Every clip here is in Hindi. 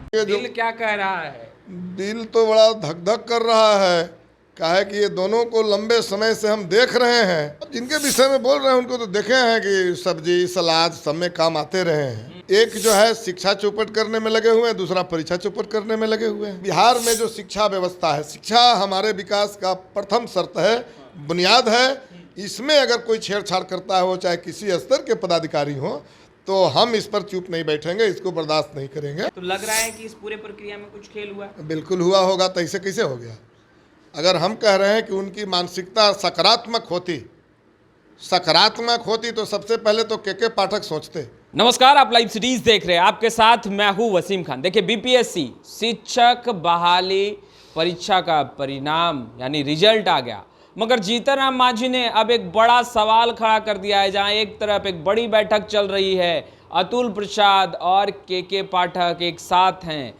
ये जो दिल क्या कह रहा है? दिल तो बड़ा धक धक कर रहा है। क्या है कि ये दोनों को लंबे समय से हम देख रहे हैं। अब जिनके विषय में बोल रहे हैं उनको तो देखे हैं कि सब्जी सलाद सब में काम आते रहे हैं। एक जो है शिक्षा चौपट करने में लगे हुए हैं, दूसरा परीक्षा चौपट करने में लगे हुए हैं। बिहार में जो शिक्षा व्यवस्था है, शिक्षा हमारे विकास का प्रथम शर्त है, बुनियाद है। इसमें अगर कोई छेड़छाड़ करता है, वो चाहे किसी स्तर के पदाधिकारी हो, तो हम इस पर चुप नहीं बैठेंगे, इसको बर्दाश्त नहीं करेंगे। तो लग रहा है कि इस पूरे प्रक्रिया में कुछ खेल हुआ। बिल्कुल हुआ होगा, तो ऐसे कैसे हो गया? अगर हम कह रहे हैं कि उनकी मानसिकता सकारात्मक होती तो सबसे पहले तो के पाठक सोचते। नमस्कार, आप लाइव सिटीज देख रहे हैं। आपके साथ मैं हूं वसीम खान। देखिए, बीपीएससी शिक्षक बहाली परीक्षा का परिणाम यानी रिजल्ट आ गया, मगर जीतन राम मांझी ने अब एक बड़ा सवाल खड़ा कर दिया है। जहां एक तरफ एक बड़ी बैठक चल रही है, अतुल प्रसाद और के पाठक एक साथ हैं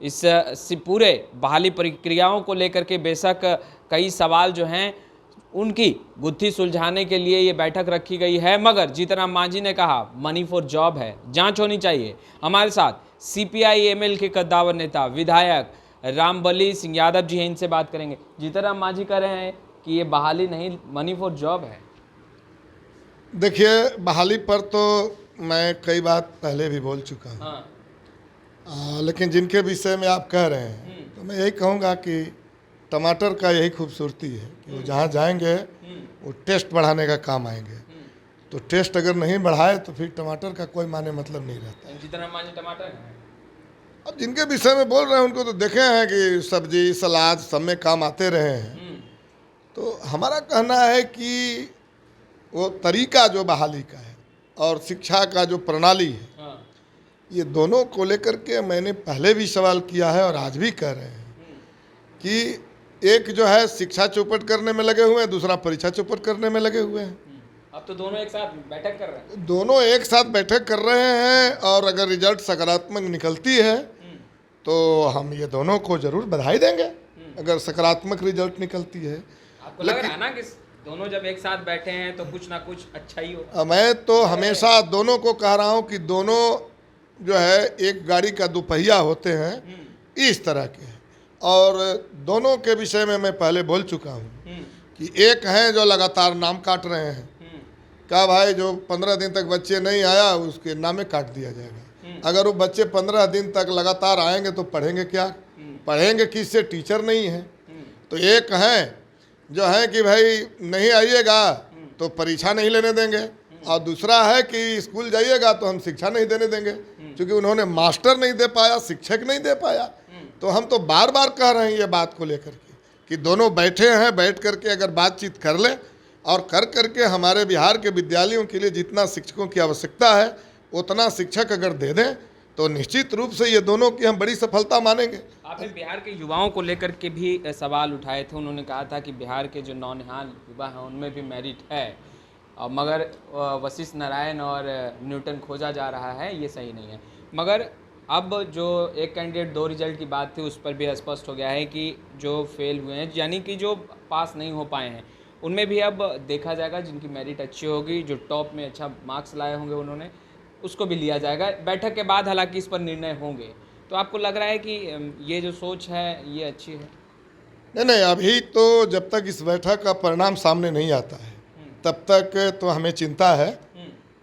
इस पूरे बहाली प्रक्रियाओं को लेकर के। बेशक कई सवाल जो हैं उनकी गुत्थी सुलझाने के लिए ये बैठक रखी गई है, मगर जीतन राम मांझी ने कहा मनी फॉर जॉब है, जांच होनी चाहिए। हमारे साथ सीपीआई एमएल के कद्दावर नेता विधायक रामबली सिंह यादव जी हैं, इनसे बात करेंगे। जीतन राम मांझी कह रहे हैं कि ये बहाली नहीं, मनी फॉर जॉब है। देखिए, बहाली पर तो मैं कई बात पहले भी बोल चुका हूँ। हाँ। लेकिन जिनके विषय में आप कह रहे हैं, तो मैं यही कहूँगा कि टमाटर का यही खूबसूरती है कि वो जहाँ जाएंगे वो टेस्ट बढ़ाने का काम आएंगे। तो टेस्ट अगर नहीं बढ़ाए तो फिर टमाटर का कोई माने मतलब नहीं रहता। जीतन राम मांझी टमाटर है। अब जिनके विषय में बोल रहे हैं उनको तो देखे हैं कि सब्जी सलाद सब में काम आते रहे हैं। तो हमारा कहना है कि वो तरीका जो बहाली का है और शिक्षा का जो प्रणाली है, ये दोनों को लेकर के मैंने पहले भी सवाल किया है और आज भी कह रहे हैं कि एक जो है शिक्षा चौपट करने में लगे हुए हैं, दूसरा परीक्षा चौपट करने में लगे हुए हैं। अब तो दोनों एक साथ बैठक कर रहे हैं। दोनों एक साथ बैठक कर रहे हैं और अगर रिजल्ट सकारात्मक निकलती है तो हम ये दोनों को जरूर बधाई देंगे, अगर सकारात्मक रिजल्ट निकलती है। आपको लग रहा है ना कि दोनों जब एक साथ बैठे हैं तो कुछ ना कुछ अच्छा ही हो। मैं तो हमेशा दोनों को कह रहा हूँ कि दोनों जो है एक गाड़ी का दुपहिया होते हैं, इस तरह के हैं। और दोनों के विषय में मैं पहले बोल चुका हूँ कि एक हैं जो लगातार नाम काट रहे हैं। कहा भाई जो 15 दिन तक बच्चे नहीं आया उसके नामे काट दिया जाएगा। अगर वो बच्चे 15 दिन तक लगातार आएंगे तो पढ़ेंगे क्या, पढ़ेंगे किससे? टीचर नहीं है। तो एक हैं जो है कि भाई नहीं आइएगा तो परीक्षा नहीं लेने देंगे, और दूसरा है कि स्कूल जाइएगा तो हम शिक्षा नहीं देने देंगे, क्योंकि उन्होंने मास्टर नहीं दे पाया, शिक्षक नहीं दे पाया। तो हम तो बार बार कह रहे हैं ये बात को लेकर के कि दोनों बैठे हैं, बैठ करके अगर बातचीत कर ले और कर करके हमारे बिहार के विद्यालयों के लिए जितना शिक्षकों की आवश्यकता है उतना शिक्षक अगर दे दें तो निश्चित रूप से ये दोनों की हम बड़ी सफलता मानेंगे। आपने बिहार के युवाओं को लेकर के भी सवाल उठाए थे। उन्होंने कहा था कि बिहार के जो नौनिहाल युवा हैं उनमें भी मेरिट है, मगर वशिष्ठ नारायण और न्यूटन खोजा जा रहा है, ये सही नहीं है। मगर अब जो एक कैंडिडेट 2 रिजल्ट की बात थी उस पर भी स्पष्ट हो गया है कि जो फेल हुए हैं यानी कि जो पास नहीं हो पाए हैं उनमें भी अब देखा जाएगा, जिनकी मेरिट अच्छी होगी, जो टॉप में अच्छा मार्क्स लाए होंगे उन्होंने, उसको भी लिया जाएगा। बैठक के बाद हालांकि इस पर निर्णय होंगे। तो आपको लग रहा है कि ये जो सोच है ये अच्छी है? नहीं, अभी तो जब तक इस बैठक का परिणाम सामने नहीं आता है तब तक तो हमें चिंता है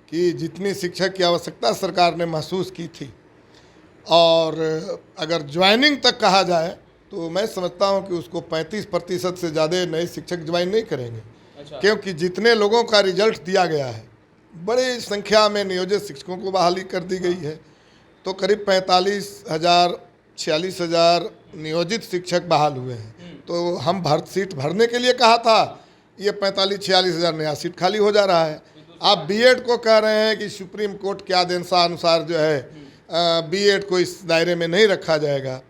कि जितनी शिक्षक की आवश्यकता सरकार ने महसूस की थी, और अगर ज्वाइनिंग तक कहा जाए तो मैं समझता हूं कि उसको 35% से ज़्यादा नए शिक्षक ज्वाइन नहीं करेंगे। अच्छा। क्योंकि जितने लोगों का रिजल्ट दिया गया है, बड़ी संख्या में नियोजित शिक्षकों को बहाली कर दी गई है। तो करीब 45,000 46,000 नियोजित शिक्षक बहाल हुए हैं। तो हम सीट भरने के लिए कहा था, ये 45-46,000 नया सीट खाली हो जा रहा है। आप बीएड को कह रहे हैं कि सुप्रीम कोर्ट के आदेशानुसार जो है बीएड को इस दायरे में नहीं रखा जाएगा,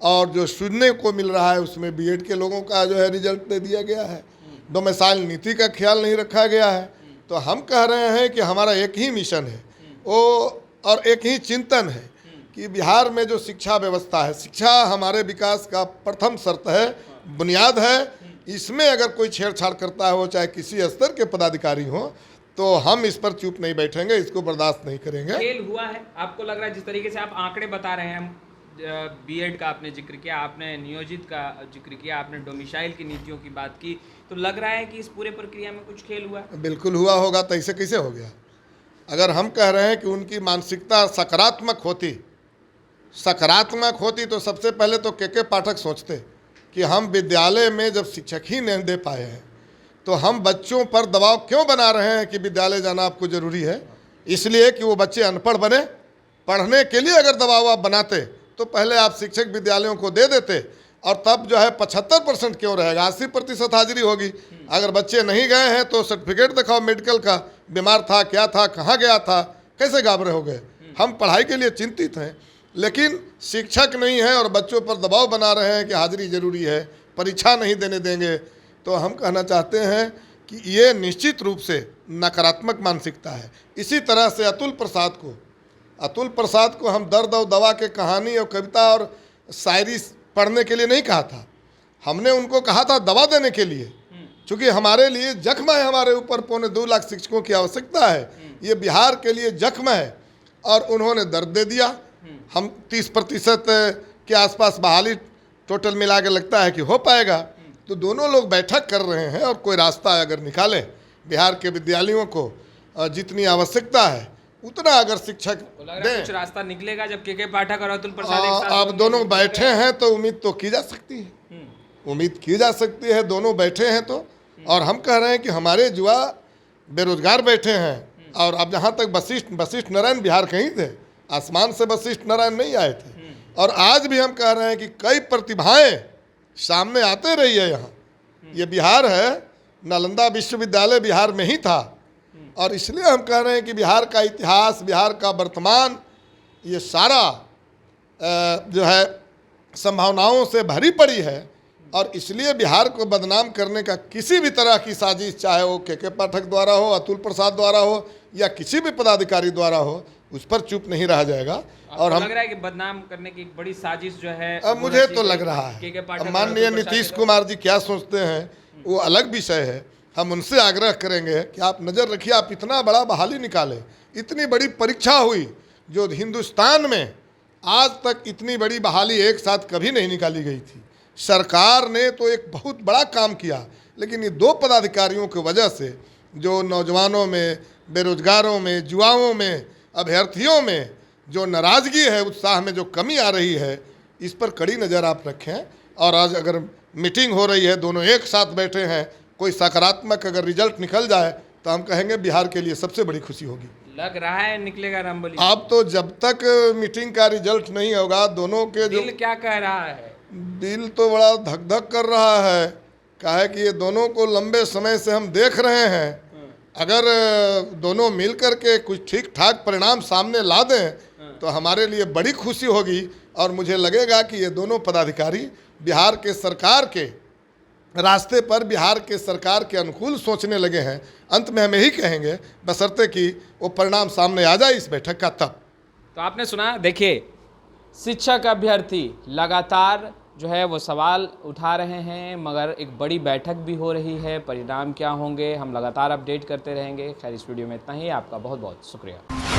और जो सुनने को मिल रहा है उसमें बीएड के लोगों का जो है रिजल्ट दे दिया गया है। डोमिसाइल नीति का ख्याल नहीं रखा गया है। तो हम कह रहे हैं कि हमारा एक ही मिशन है वो, और एक ही चिंतन है कि बिहार में जो शिक्षा व्यवस्था है, शिक्षा हमारे विकास का प्रथम शर्त है, बुनियाद है। इसमें अगर कोई छेड़छाड़ करता है, वो चाहे किसी स्तर के पदाधिकारी हो, तो हम इस पर चुप नहीं बैठेंगे, इसको बर्दाश्त नहीं करेंगे। खेल हुआ है? आपको लग रहा है जिस तरीके से आप आंकड़े बता रहे हैं बीएड का आपने जिक्र किया, आपने नियोजित का जिक्र किया, आपने डोमिसाइल की नीतियों की बात की, तो लग रहा है कि इस पूरे प्रक्रिया में कुछ खेल हुआ। बिल्कुल हुआ होगा, तो ऐसे कैसे हो गया? अगर हम कह रहे हैं कि उनकी मानसिकता सकारात्मक होती तो सबसे पहले तो के पाठक सोचते कि हम विद्यालय में जब शिक्षक ही नहीं दे पाए हैं तो हम बच्चों पर दबाव क्यों बना रहे हैं कि विद्यालय जाना आपको ज़रूरी है, इसलिए कि वो बच्चे अनपढ़ बने। पढ़ने के लिए अगर दबाव आप बनाते तो पहले आप शिक्षक विद्यालयों को दे देते, और तब जो है 75% क्यों रहेगा, 80% हाजिरी होगी। अगर बच्चे नहीं गए हैं तो सर्टिफिकेट दिखाओ मेडिकल का, बीमार था, क्या था, कहाँ गया था, कैसे गाबरे हो गए। हम पढ़ाई के लिए चिंतित हैं, लेकिन शिक्षक नहीं है और बच्चों पर दबाव बना रहे हैं कि हाजिरी ज़रूरी है, परीक्षा नहीं देने देंगे। तो हम कहना चाहते हैं कि ये निश्चित रूप से नकारात्मक मानसिकता है। इसी तरह से अतुल प्रसाद को हम दर्द और दवा के कहानी और कविता और शायरी पढ़ने के लिए नहीं कहा था, हमने उनको कहा था दवा देने के लिए, क्योंकि हमारे लिए जख्म है, हमारे ऊपर 2.25 लाख शिक्षकों की आवश्यकता है, ये बिहार के लिए जख्म है, और उन्होंने दर्द दे दिया। हम 30% के आसपास बहाली टोटल मिला के लगता है कि हो पाएगा। तो दोनों लोग बैठक कर रहे हैं और कोई रास्ता अगर निकालें बिहार के विद्यालयों को जितनी आवश्यकता है उतना अगर शिक्षक दें, कुछ रास्ता निकलेगा जब के पाठक और अतुल प्रसाद एक साथ अब दोनों बैठे हैं तो उम्मीद तो की जा सकती है, उम्मीद की जा सकती है, दोनों बैठे हैं तो। और हम कह रहे हैं कि हमारे युवा बेरोजगार बैठे हैं, और अब जहाँ तक वशिष्ठ नारायण बिहार कहीं थे, आसमान से वशिष्ठ नारायण नहीं आए थे। और आज भी हम कह रहे हैं कि कई प्रतिभाएं सामने आते रही है। यहाँ ये बिहार है, नालंदा विश्वविद्यालय बिहार में ही था, और इसलिए हम कह रहे हैं कि बिहार का इतिहास, बिहार का वर्तमान, ये सारा जो है संभावनाओं से भरी पड़ी है। और इसलिए बिहार को बदनाम करने का किसी भी तरह की साजिश, चाहे वो के पाठक द्वारा हो, अतुल प्रसाद द्वारा हो, या किसी भी पदाधिकारी द्वारा हो, उस पर चुप नहीं रहा जाएगा। और हम लग रहा है कि बदनाम करने की एक बड़ी साजिश जो है, अब मुझे तो लग रहा है, माननीय नीतीश कुमार जी क्या सोचते हैं वो अलग विषय है। हम उनसे आग्रह करेंगे कि आप नज़र रखिए, आप इतना बड़ा बहाली निकाले, इतनी बड़ी परीक्षा हुई जो हिंदुस्तान में आज तक इतनी बड़ी बहाली एक साथ कभी नहीं निकाली गई थी। सरकार ने तो एक बहुत बड़ा काम किया, लेकिन ये 2 पदाधिकारियों की वजह से जो नौजवानों में, बेरोजगारों में, युवाओं में, अभ्यर्थियों में जो नाराज़गी है, उत्साह में जो कमी आ रही है, इस पर कड़ी नज़र आप रखें। और आज अगर मीटिंग हो रही है, दोनों एक साथ बैठे हैं, कोई सकारात्मक अगर रिजल्ट निकल जाए तो हम कहेंगे बिहार के लिए सबसे बड़ी खुशी होगी। लग रहा है निकलेगा रामबली। अब तो जब तक मीटिंग का रिजल्ट नहीं होगा, दोनों के जो दिल क्या कह रहा है, दिल तो बड़ा धक धक कर रहा है। कहा है कि ये दोनों को लंबे समय से हम देख रहे हैं, अगर दोनों मिल कर के कुछ ठीक ठाक परिणाम सामने ला दें तो हमारे लिए बड़ी खुशी होगी। और मुझे लगेगा कि ये दोनों पदाधिकारी बिहार के सरकार के रास्ते पर, बिहार के सरकार के अनुकूल सोचने लगे हैं। अंत में हम यही कहेंगे, बशर्ते कि वो परिणाम सामने आ जाए इस बैठक का तब। तो आपने सुना, देखिए शिक्षक अभ्यर्थी लगातार जो है वो सवाल उठा रहे हैं, मगर एक बड़ी बैठक भी हो रही है। परिणाम क्या होंगे हम लगातार अपडेट करते रहेंगे। खैर, इस वीडियो में इतना ही। आपका बहुत बहुत शुक्रिया।